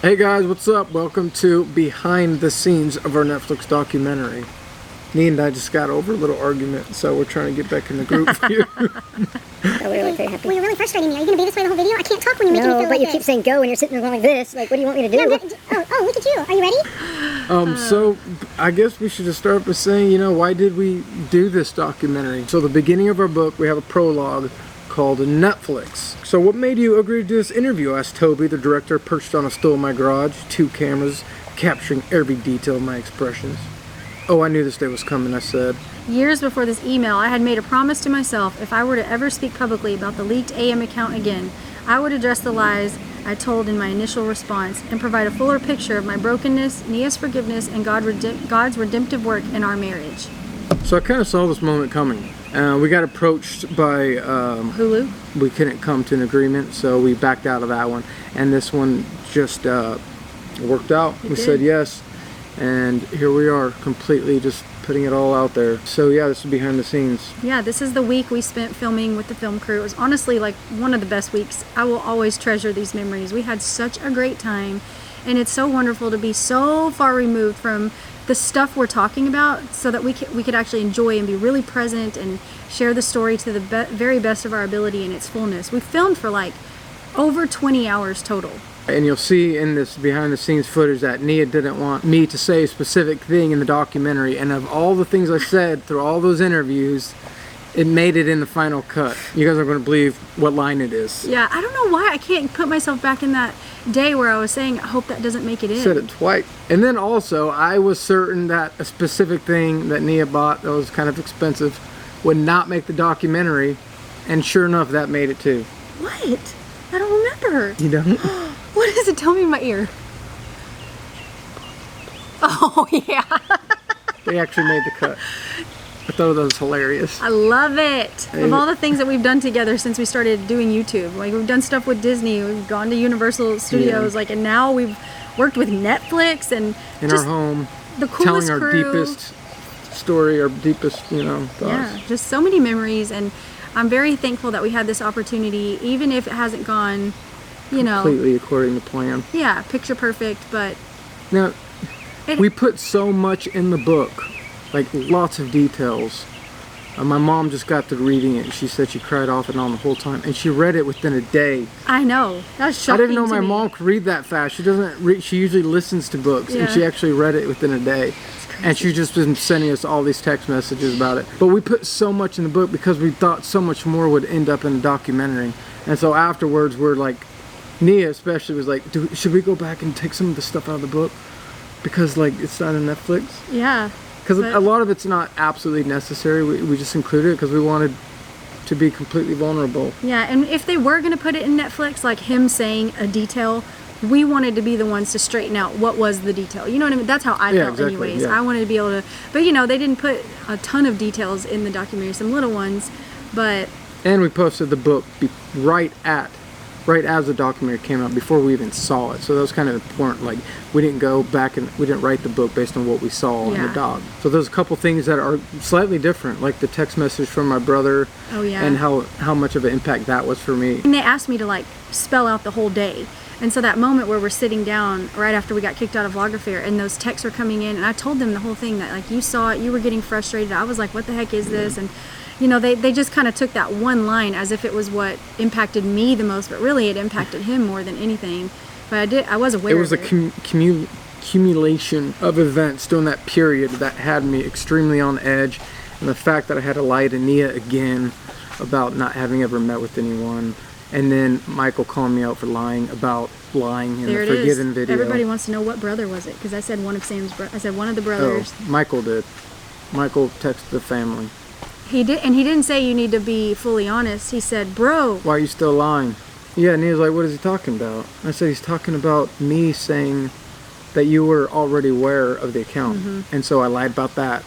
Hey guys, what's up? Welcome to behind the scenes of our Netflix documentary. Nia and I just got over a little argument, so we're trying to get back in the group for you. Oh, we're like very happy. Well, you're really frustrating me. Are you going to be this way the whole video? I can't talk when you're making me feel No, like but you this. keep saying go and you're sitting there going like this. Like, what do you want me to do? No, but, oh, look at you. Are you ready? So I guess we should just start by saying, why did we do this documentary? So the beginning of our book, we have a prologue called Netflix. So what made you agree to do this interview? Asked Toby, the director, perched on a stool in my garage, 2 cameras, capturing every detail of my expressions. Oh, I knew this day was coming, I said. Years before this email, I had made a promise to myself if I were to ever speak publicly about the leaked AM account again, I would address the lies I told in my initial response and provide a fuller picture of my brokenness, Nia's forgiveness, and God's redemptive work in our marriage. So I kind of saw this moment coming. We got approached by Hulu? We couldn't come to an agreement, so we backed out of that one. And this one just worked out. We said yes, and here we are, completely just putting it all out there. So yeah, this is behind the scenes. Yeah, this is the week we spent filming with the film crew. It was honestly like one of the best weeks. I will always treasure these memories. We had such a great time, and it's so wonderful to be so far removed from the stuff we're talking about so that we could actually enjoy and be really present and share the story to the very best of our ability in its fullness. We filmed for like over 20 hours total. And you'll see in this behind the scenes footage that Nia didn't want me to say a specific thing in the documentary, and of all the things I said through all those interviews, it made it in the final cut. You guys are going to believe what line it is. Yeah, I don't know why I can't put myself back in that day where I was saying, I hope that doesn't make it in. Said it twice. And then also, I was certain that a specific thing that Nia bought that was kind of expensive would not make the documentary, and sure enough, that made it too. What? I don't remember. You don't? What is it? Tell me in my ear. Oh, yeah. They actually made the cut. I thought that was hilarious. I love it. Of all the things that we've done together since we started doing YouTube, like we've done stuff with Disney, we've gone to Universal Studios, and now we've worked with Netflix and in our home, the coolest telling our crew. Deepest story, our deepest, thoughts. Yeah, just so many memories, and I'm very thankful that we had this opportunity, even if it hasn't gone, completely according to plan. Yeah, picture perfect, but now we put so much in the book. Like lots of details. My mom just got to reading it. She said she cried off and on the whole time, and she read it within a day. I know, that's shocking. I didn't know my to me. mom could read that fast. She doesn't read. She usually listens to books, and she actually read it within a day. And she's just been sending us all these text messages about it. But we put so much in the book because we thought so much more would end up in a documentary. And so afterwards, we're like, Nia especially was like, should we go back and take some of the stuff out of the book because it's not on Netflix? Yeah. Because a lot of it's not absolutely necessary. We just included it because we wanted to be completely vulnerable. Yeah, and if they were going to put it in Netflix, like him saying a detail, we wanted to be the ones to straighten out what was the detail. You know what I mean? That's how I felt exactly, anyways. yeah. I wanted to be able to, but they didn't put a ton of details in the documentary, some little ones, but... And we posted the book right as the documentary came out, before we even saw it. So that was kind of important. Like, we didn't go back and we didn't write the book based on what we saw in the doc. So there's a couple things that are slightly different, like the text message from my brother. Oh, yeah. And how much of an impact that was for me. And they asked me to spell out the whole day. And so that moment where we're sitting down right after we got kicked out of Vlogger Fair and those texts are coming in, and I told them the whole thing that you saw it, you were getting frustrated. I was like, what the heck is this? And they just kind of took that one line as if it was what impacted me the most, but really it impacted him more than anything. But I was aware of it. It was a accumulation of events during that period that had me extremely on edge, and the fact that I had to lie to Nia again about not having ever met with anyone, and then Michael calling me out for lying in the Forgiven video. Everybody wants to know what brother was it, because I said one of I said one of the brothers. Oh, Michael did. Michael texted the family. He did, and he didn't say you need to be fully honest. He said, bro, why are you still lying? Yeah, and he was like, what is he talking about? I said, he's talking about me saying that you were already aware of the account. And so I lied about that.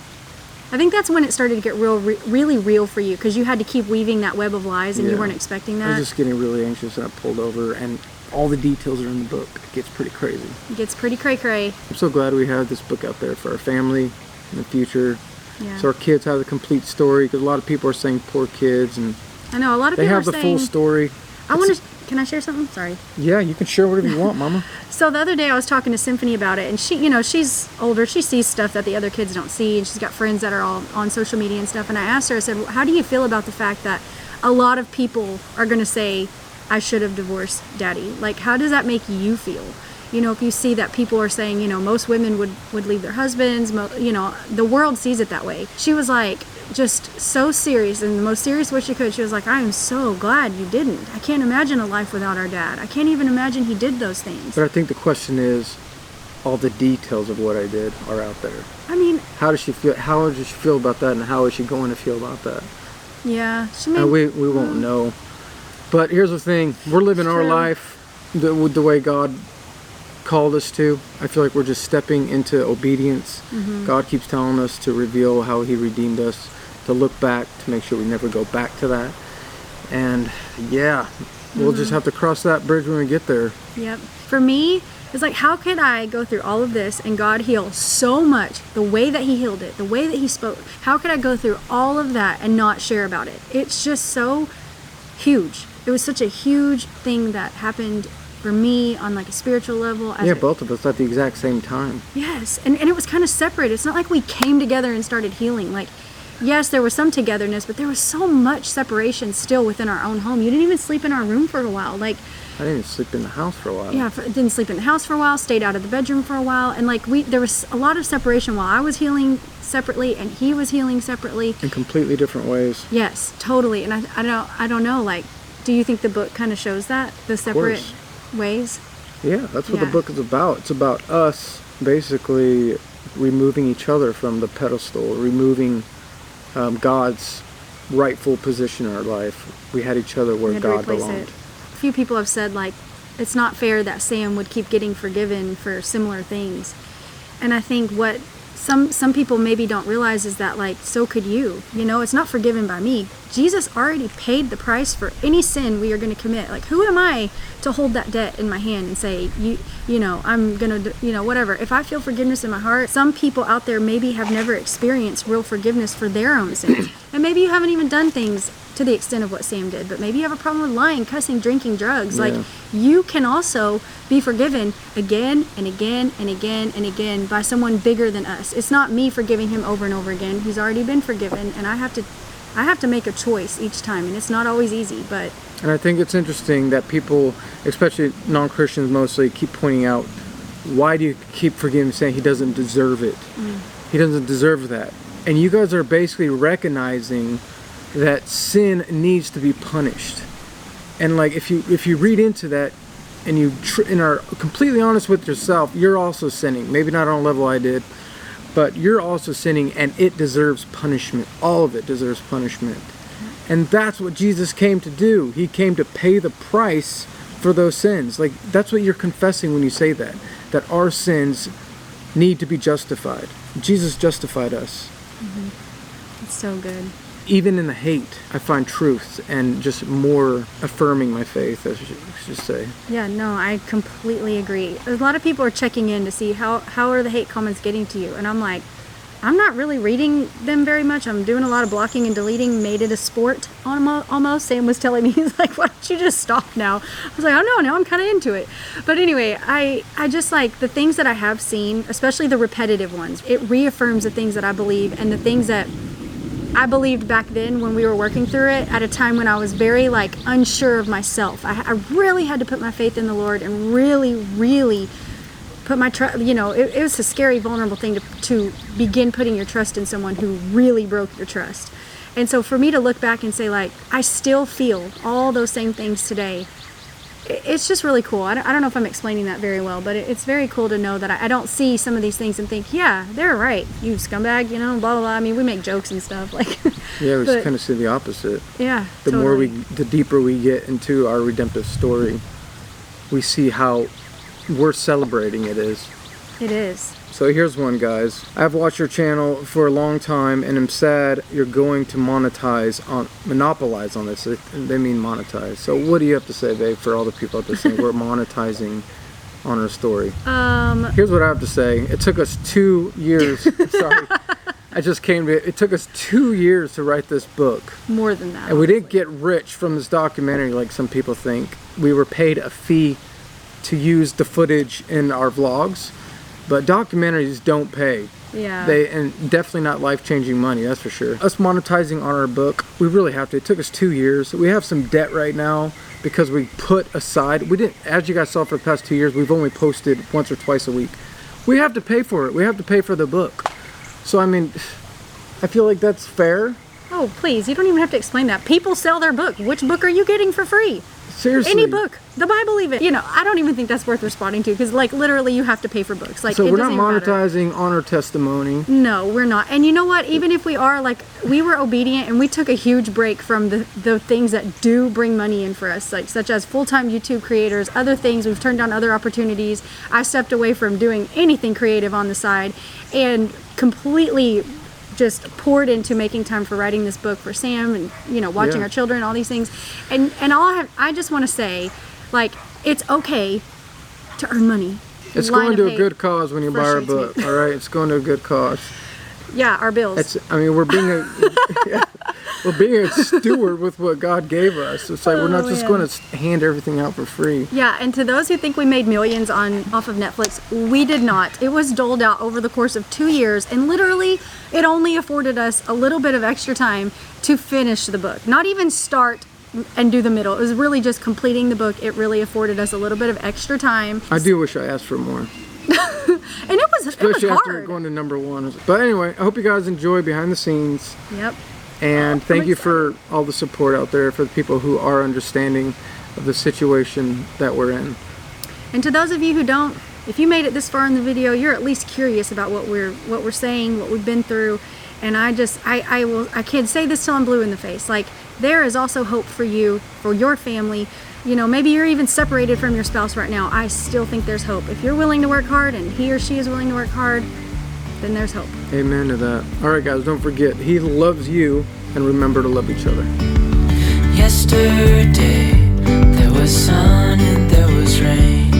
I think that's when it started to get really real for you, because you had to keep weaving that web of lies, and you weren't expecting that. I was just getting really anxious, and I pulled over, and all the details are in the book. It gets pretty crazy. It gets pretty cray-cray. I'm so glad we have this book out there for our family in the future. Yeah. So our kids have the complete story, because a lot of people are saying poor kids, and I know a lot of they people have are the saying, full story. can I share something? Sorry. Yeah, you can share whatever you want, Mama. So the other day I was talking to Symphony about it, and she, you know, she's older. She sees stuff that the other kids don't see, and she's got friends that are all on social media and stuff. And I asked her, I said, how do you feel about the fact that a lot of people are going to say, I should have divorced Daddy? Like, how does that make you feel? You know, if you see that people are saying, you know, most women would leave their husbands, you know, the world sees it that way. She was like, just so serious, in the most serious way she could. She was like, I am so glad you didn't. I can't imagine a life without our dad. I can't even imagine he did those things. But I think the question is, all the details of what I did are out there. I mean, how does she feel? How does she feel about that, and how is she going to feel about that? Yeah, she and we won't know. But here's the thing: we're living our life the way God called us to. I feel like we're just stepping into obedience. God keeps telling us to reveal how He redeemed us, to look back, to make sure we never go back to that. And yeah, we'll just have to cross that bridge when we get there. Yep. For me, it's like, how could I go through all of this and God heal so much, the way that He healed it, the way that He spoke? How could I go through all of that and not share about it? It's just so huge. It was such a huge thing that happened for me on like a spiritual level. Yeah, both of us at the exact same time. Yes, and it was kind of separate. It's not like we came together and started healing. Like, yes, there was some togetherness, but there was so much separation still within our own home. You didn't even sleep in our room for a while. Like, I didn't even sleep in the house for a while. Yeah, didn't sleep in the house for a while, stayed out of the bedroom for a while, and like there was a lot of separation while I was healing separately and he was healing separately. In completely different ways. Yes, totally. And I don't know, like, do you think the book kind of shows that, the separate ways? Yeah, that's what the book is about. It's about us basically removing each other from the pedestal, removing God's rightful position in our life. We had each other where God belonged. A few people have said, like, it's not fair that Sam would keep getting forgiven for similar things. And I think what some people maybe don't realize is that, like, so could you. You know, it's not forgiven by me. Jesus already paid the price for any sin we are going to commit. Like, who am I to hold that debt in my hand and say, you know, I'm going to, you know, whatever. If I feel forgiveness in my heart, some people out there maybe have never experienced real forgiveness for their own sins. And maybe you haven't even done things to the extent of what Sam did, but maybe you have a problem with lying, cussing, drinking, drugs. Like, you can also be forgiven again and again and again and again by someone bigger than us. It's not me forgiving him over and over again. He's already been forgiven, and I have to make a choice each time, and it's not always easy, but. And I think it's interesting that people, especially non-Christians mostly, keep pointing out, why do you keep forgiving, saying he doesn't deserve it? He doesn't deserve that. And you guys are basically recognizing that sin needs to be punished. And like, if you read into that and you and are completely honest with yourself, you're also sinning. Maybe not on a level I did, but you're also sinning, and it deserves punishment. All of it deserves punishment. And that's what Jesus came to do. He came to pay the price for those sins. Like, that's what you're confessing when you say that our sins need to be justified. Jesus justified us. It's so good. Even in the hate, I find truth and just more affirming my faith, as you should say. Yeah, no, I completely agree. A lot of people are checking in to see how are the hate comments getting to you, and I'm like, I'm not really reading them very much. I'm doing a lot of blocking and deleting. Made it a sport almost. Sam was telling me, he's like, why don't you just stop now? I was like, oh no, now I'm kind of into it. But anyway, I just like the things that I have seen, especially the repetitive ones. It reaffirms the things that I believe, and the things that I believed back then when we were working through it, at a time when I was very like unsure of myself. I really had to put my faith in the Lord and really, really put my trust. You know, it was a scary, vulnerable thing to begin putting your trust in someone who really broke your trust. And so for me to look back and say, like, I still feel all those same things today, it's just really cool. I don't know if I'm explaining that very well, but it's very cool to know that I don't see some of these things and think, yeah, they're right, you scumbag, you know, blah, blah, blah. I mean, we make jokes and stuff. Like, yeah, we just kind of see the opposite. Yeah, The deeper we get into our redemptive story, we see how worth celebrating it is. It is. So here's one, guys. I've watched your channel for a long time, and I'm sad you're going to monopolize on this. They mean monetize. So what do you have to say, babe, for all the people out there saying we're monetizing on our story? Here's what I have to say. It took us 2 years. Sorry. I just came to it. Took us 2 years to write this book. More than that. And we didn't get rich from this documentary like some people think. We were paid a fee to use the footage in our vlogs, but documentaries don't pay. Yeah. And definitely not life-changing money, that's for sure. Us monetizing on our book, we really have to. It took us 2 years. We have some debt right now because we put aside, we didn't, as you guys saw for the past 2 years, we've only posted once or twice a week. We have to pay for it. We have to pay for the book. So, I mean, I feel like that's fair. Oh, please, you don't even have to explain that. People sell their book. Which book are you getting for free? Seriously. Any book. The Bible even. You know, I don't even think that's worth responding to because, like, literally you have to pay for books. Like, so it we're not doesn't even matter. monetizing on our testimony. No, we're not. And you know what? Even if we are, like, we were obedient and we took a huge break from the things that do bring money in for us, like such as full-time YouTube creators, other things. We've turned down other opportunities. I stepped away from doing anything creative on the side and completely just poured into making time for writing this book for Sam and, you know, watching our children, all these things. And I just want to say, like, it's okay to earn money. It's going to a good cause when you buy our book, all right? It's going to a good cause. Yeah, our bills. We're being we're being a steward with what God gave us. It's like we're not just going to hand everything out for free. Yeah, and to those who think we made millions off of Netflix, we did not. It was doled out over the course of 2 years, and literally it only afforded us a little bit of extra time to finish the book. Not even start and do the middle. It was really just completing the book. It really afforded us a little bit of extra time. I do wish I asked for more. And it was Especially after hard. going to #1. But anyway, I hope you guys enjoy behind the scenes. Yep. And thank you for all the support out there for the people who are understanding of the situation that we're in. And to those of you who don't, if you made it this far in the video, you're at least curious about what we're saying, what we've been through. And I can't say this till I'm blue in the face. Like, there is also hope for you, for your family. You know, maybe you're even separated from your spouse right now. I still think there's hope. If you're willing to work hard and he or she is willing to work hard, then there's hope. Amen to that. All right, guys, don't forget, He loves you, and remember to love each other. Yesterday, there was sun and there was rain.